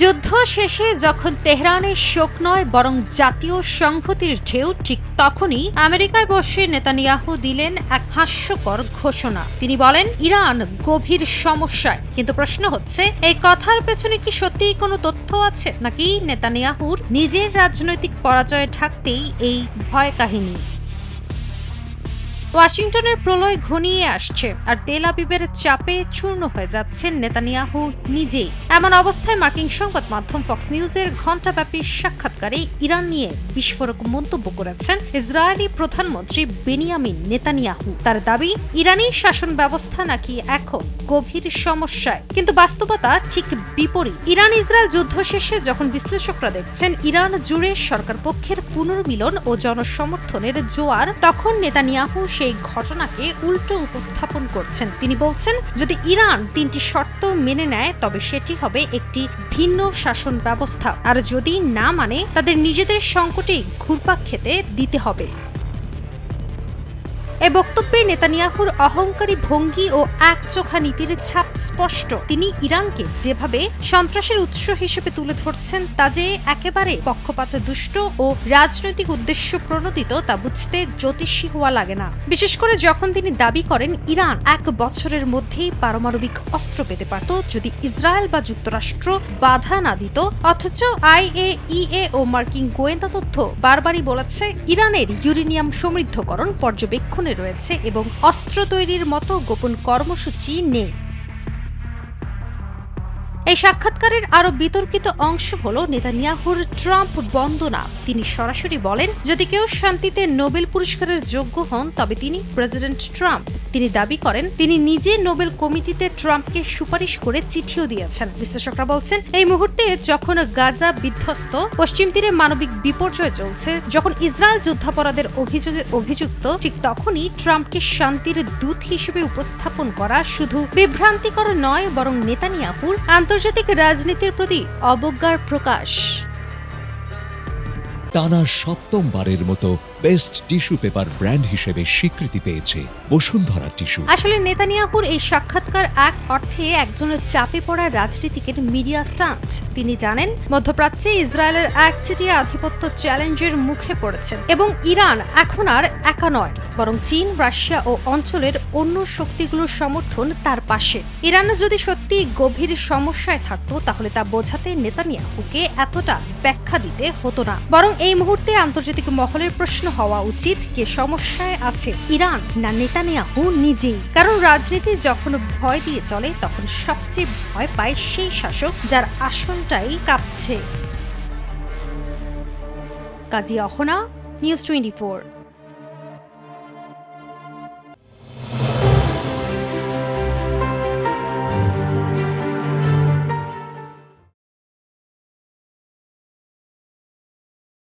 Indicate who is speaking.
Speaker 1: যুদ্ধ শেষে যখন তেহরানের শোক নয় বরং জাতীয় সংহতির ঢেউ, ঠিক তখনই আমেরিকায় বসে নেতানিয়াহু দিলেন এক হাস্যকর ঘোষণা। তিনি বলেন ইরান গভীর সমস্যায়। কিন্তু প্রশ্ন হচ্ছে, এই কথার পেছনে কি সত্যিই কোনো তথ্য আছে, নাকি নেতানিয়াহুর নিজের রাজনৈতিক পরাজয় ঢাকতেই এই ভয় কাহিনী? ওয়াশিংটনের প্রলয় ঘনিয়ে আসছে আর তেল আবিবের চাপে চূর্ণ হয়ে যাচ্ছেন নেতানিয়াহু নিজেই। এমন অবস্থায় মার্কিন সংবাদ মাধ্যম ফক্স নিউজের ঘণ্টাব্যাপী সাক্ষাৎকারে ইরান নিয়ে বিস্ফোরক মন্তব্য করেছেন ইসরায়েলি প্রধানমন্ত্রী বেনিয়ামিন নেতানিয়াহু। তার দাবি, ইরানি শাসন ব্যবস্থা নাকি এখন গভীর সমস্যায়। কিন্তু বাস্তবতা ঠিক বিপরীত। ইরান ইসরায়েল যুদ্ধ শেষে যখন বিশ্লেষকরা দেখছেন ইরান জুড়ে সরকার পক্ষের পুনর্মিলন ও জনসমর্থনের জোয়ার, তখন নেতানিয়াহু সেই ঘটনাকে উল্টো উপস্থাপন করছেন। তিনি বলছেন, যদি ইরান 3টি শর্ত মেনে নেয় তবে সেটি হবে একটি ভিন্ন শাসন ব্যবস্থা, আর যদি না মানে তাদের নিজেদের সংকটেই ঘুরপাক খেতে দিতে হবে। এ বক্তব্যে নেতানিয়াহুর অহংকারী ভঙ্গি ও একচোখা নীতির ছাপ স্পষ্ট। তিনি ইরানকে যেভাবে সন্ত্রাসের উৎস হিসেবে তুলে ধরছেন তা যে একেবারে পক্ষপাত দুষ্ট ও রাজনৈতিক উদ্দেশ্য প্রণোদিত তা বুঝতে জ্যোতিষী হওয়া লাগে না। বিশেষ করে যখন তিনি দাবি করেন ইরান 1 বছরের মধ্যেই পারমাণবিক অস্ত্র পেতে পারত যদি ইসরায়েল বা যুক্তরাষ্ট্র বাধা না দিত। অথচ IAEA ও মার্কিন গোয়েন্দা তথ্য বারবারই বলেছে ইরানের ইউরেনিয়াম সমৃদ্ধকরণ পর্যবেক্ষণ রয়েছে এবং অস্ত্র তৈরির মতো গোপন কর্মসূচি নেই। এই সাক্ষাৎকারের আরো বিতর্কিত অংশ হলো নেতানিয়াহুর ট্রাম্প বন্দনা। তিনি সরাসরি বলেন, যদি কেউ শান্তিতে নোবেল পুরস্কারের যোগ্য হন তবে তিনি প্রেসিডেন্ট ট্রাম্প। তিনি দাবি করেন তিনি নিজে নোবেল কমিটিতে ট্রাম্পকে সুপারিশ করে চিঠিও দিয়েছেন। বিশ্লেষকরা বলছেন, এই মুহূর্তে যখন গাজা বিধ্বস্ত, পশ্চিম তীরে মানবিক বিপর্যয় চলছে, যখন ইসরায়েল যুদ্ধাপরাধের অভিযোগে অভিযুক্ত, ঠিক তখনই ট্রাম্পকে শান্তির দূত হিসেবে উপস্থাপন করা শুধু বিভ্রান্তিকর নয় বরং নেতানিয়াহুর আন্তর্জাতিক রাজনীতির প্রতি অবজ্ঞার প্রকাশ।
Speaker 2: টানা 7মবারের মতো বেস্ট টিস্যু পেপার ব্র্যান্ড হিসেবে স্বীকৃতি পেয়েছে বসুন্ধরা টিস্যু।
Speaker 1: আসলে নেতানিয়াহুর এই সাক্ষাৎকার এক অর্থে একজনের চাপে পড়া রাজনীতিকের মিডিয়া স্টান্ট। তিনি জানেন মধ্যপ্রাচ্যে ইসরায়েলের একচেটিয়া আধিপত্য চ্যালেঞ্জের মুখে পড়েছেন এবং ইরান এখন আর একা নয়, বরং চীন, রাশিয়া ও অঞ্চলের অন্য শক্তিগুলোর সমর্থন তার পাশে। ইরান যদি সত্যি গভীর সমস্যায় থাকতো তাহলে তা বোঝাতে নেতানিয়াহুকে এতটা ব্যাখ্যা দিতে হতো না। বরং এই মুহূর্তে আন্তর্জাতিক মহলের প্রশ্ন হওয়া উচিত, কে সমস্যায় আছে, ইরান না নেতানিয়াহু নিজেই? কারণ রাজনীতি যখন ভয় দিয়ে চলে তখন সবচেয়ে ভয় পায় সেই শাসক যার আসনটাই কাঁপছে। কাজী অহনা, নিউজ 24।